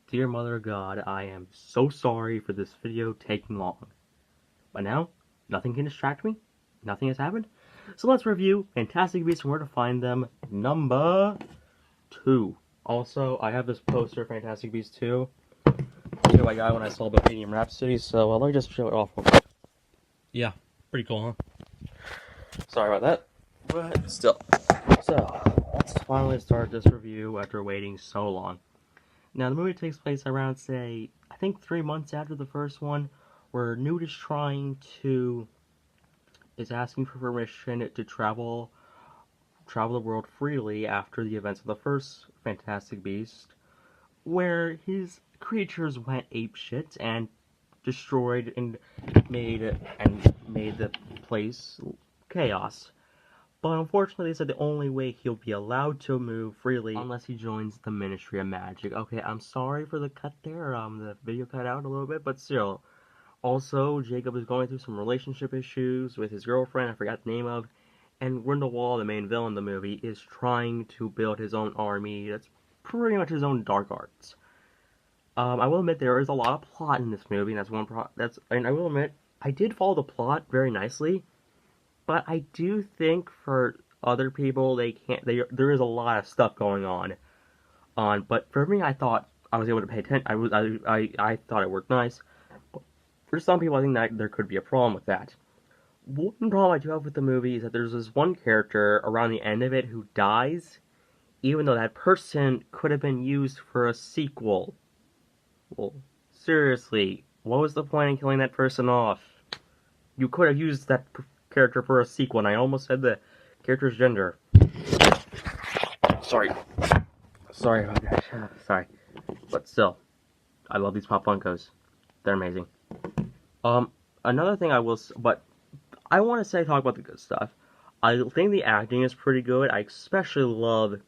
Dear Mother God, I am so sorry for this video taking long. But now, nothing can distract me. Nothing has happened. So let's review Fantastic Beasts and Where to Find Them, number 2. Also, I have this poster of Fantastic Beasts 2. I got when I saw Bohemian Rhapsody, so let me just show it off. Yeah, pretty cool, huh? Sorry about that, but still. So, let's finally start this review after waiting so long. Now, the movie takes place around, say, I think 3 months after the first one, where Newt is asking for permission to travel the world freely after the events of the first Fantastic Beast, where his creatures went apeshit and destroyed and made the place chaos. But unfortunately, they said the only way he'll be allowed to move freely unless he joins the Ministry of Magic. Okay, I'm sorry for the cut there. The video cut out a little bit, but still. Also, Jacob is going through some relationship issues with his girlfriend, I forgot the name of, and Grindelwald, the main villain of the movie, is trying to build his own army that's pretty much his own dark arts. I will admit there is a lot of plot in this movie, and and I will admit I did follow the plot very nicely. But I do think for other people, there is a lot of stuff going on. But for me, I thought I was able to pay attention. I thought it worked nice. But for some people, I think that there could be a problem with that. One problem I do have with the movie is that there's this one character around the end of it who dies, even though that person could have been used for a sequel. Well, seriously, what was the point in killing that person off? You could have used that character for a sequel, and I almost said the character's gender. Sorry about that. Sorry. But still, I love these Pop Funkos. They're amazing. Another thing but I want to talk about the good stuff. I think the acting is pretty good. I especially love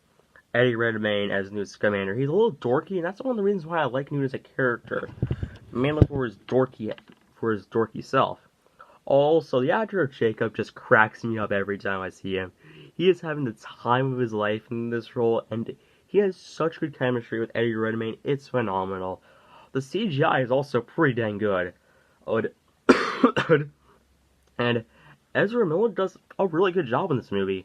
Eddie Redmayne as Newt Scamander. He's a little dorky, and that's one of the reasons why I like Newt as a character. Mainly for his dorky self. Also, the actor of Jacob just cracks me up every time I see him. He is having the time of his life in this role, and he has such good chemistry with Eddie Redmayne. It's phenomenal. The CGI is also pretty dang good. And Ezra Miller does a really good job in this movie.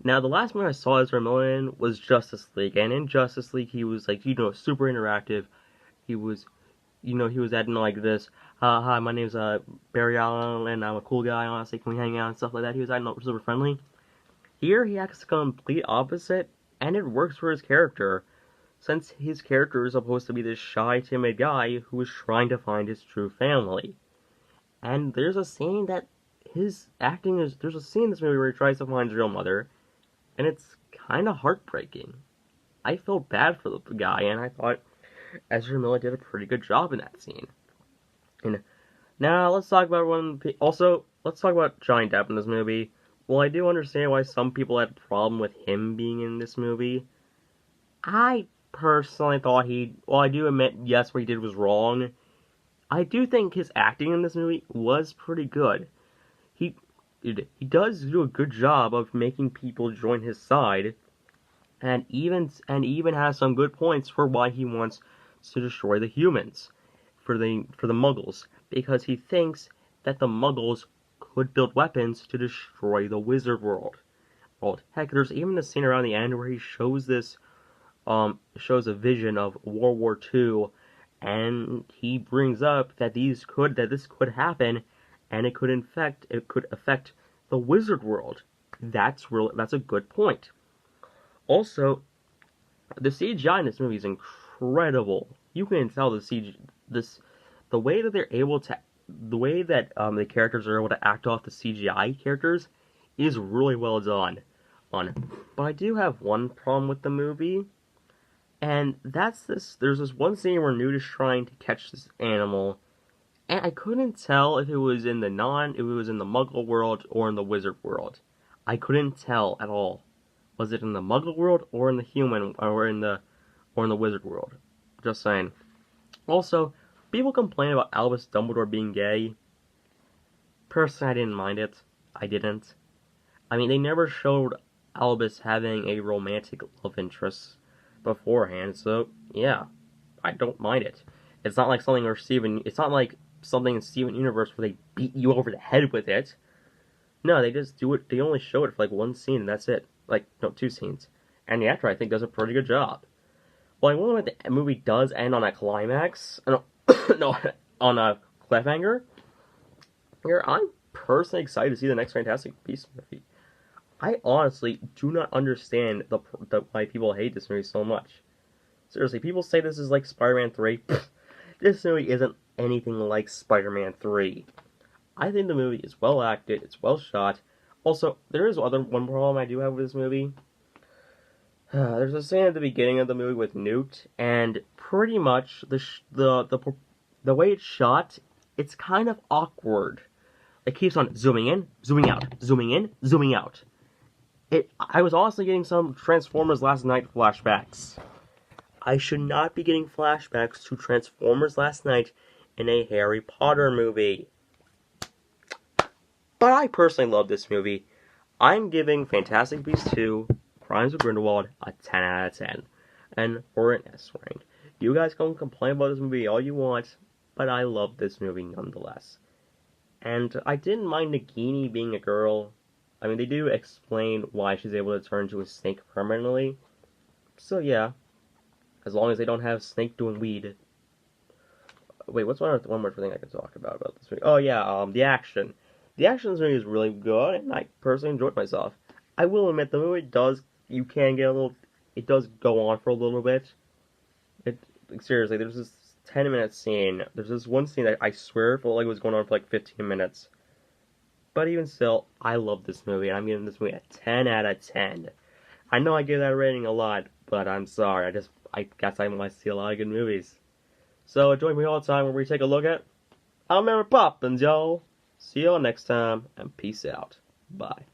Now, the last movie I saw Ezra Miller in was Justice League, and in Justice League he was like, super interactive. He was acting like this. Hi, my name's Barry Allen, and I'm a cool guy, honestly, can we hang out and stuff like that. He was acting super friendly. Here, he acts the complete opposite, and it works for his character, since his character is supposed to be this shy, timid guy who is trying to find his true family. And there's a scene in this movie where he tries to find his real mother, and it's kind of heartbreaking. I felt bad for the guy, and I thought Ezra Miller did a pretty good job in that scene. And now let's talk about let's talk about Johnny Depp in this movie. Well, I do understand why some people had a problem with him being in this movie. I personally thought I do admit, yes, what he did was wrong. I do think his acting in this movie was pretty good. He does do a good job of making people join his side, and even has some good points for why he wants to destroy the humans, for the Muggles, because he thinks that the Muggles could build weapons to destroy the Wizard World. Heck, there's even a scene around the end where he shows a vision of World War II, and he brings up that this could happen, and it could affect the Wizard World. That's a good point. Also, the CGI in this movie is incredible. You can tell the way that the characters are able to act off the CGI characters is really well done. But I do have one problem with the movie, and that's this. There's this one scene where Newt is trying to catch this animal, and I couldn't tell if it was in the Muggle world or in the Wizard world. I couldn't tell at all. Was it in the Muggle world or in the human or in the Wizard world? Just saying. Also, people complain about Albus Dumbledore being gay. Personally, I didn't mind it. I didn't. I mean, they never showed Albus having a romantic love interest beforehand, so yeah. I don't mind it. It's not like something or Steven. It's not like something in Steven Universe where they beat you over the head with it. No, they just do it. They only show it for like one scene and that's it. Like no, two scenes. And the actor I think does a pretty good job. Well, I wonder if the movie does end on a climax. No, no, on a cliffhanger. Here, I'm personally excited to see the next Fantastic Beasts movie. I honestly do not understand why people hate this movie so much. Seriously, people say this is like Spider-Man 3. This movie isn't anything like Spider-Man 3. I think the movie is well acted, it's well shot. Also, there is one problem I do have with this movie. There's a scene at the beginning of the movie with Newt, and pretty much the way it's shot, it's kind of awkward. It keeps on zooming in, zooming out, zooming in, zooming out. I was honestly getting some Transformers Last Night flashbacks. I should not be getting flashbacks to Transformers Last Night in a Harry Potter movie. But I personally love this movie. I'm giving Fantastic Beasts 2, Crimes of Grindelwald, a 10 out of 10. And for an S rank. You guys can complain about this movie all you want, but I love this movie nonetheless. And I didn't mind Nagini being a girl. I mean, they do explain why she's able to turn into a snake permanently. So yeah, as long as they don't have Snake doing weed. Wait, what's one more thing I can talk about this movie? Oh yeah, the action. The action in this movie is really good, and I personally enjoyed myself. I will admit, the movie you can get a little, it does go on for a little bit. Seriously, there's this 10-minute scene. There's this one scene that I swear felt like it was going on for like 15 minutes. But even still, I love this movie, and I'm giving this movie a 10 out of 10. I know I give that rating a lot, but I'm sorry. I guess I want to see a lot of good movies. So join me all the time when we take a look at I'm Mary Poppins, y'all. See y'all next time, and peace out. Bye.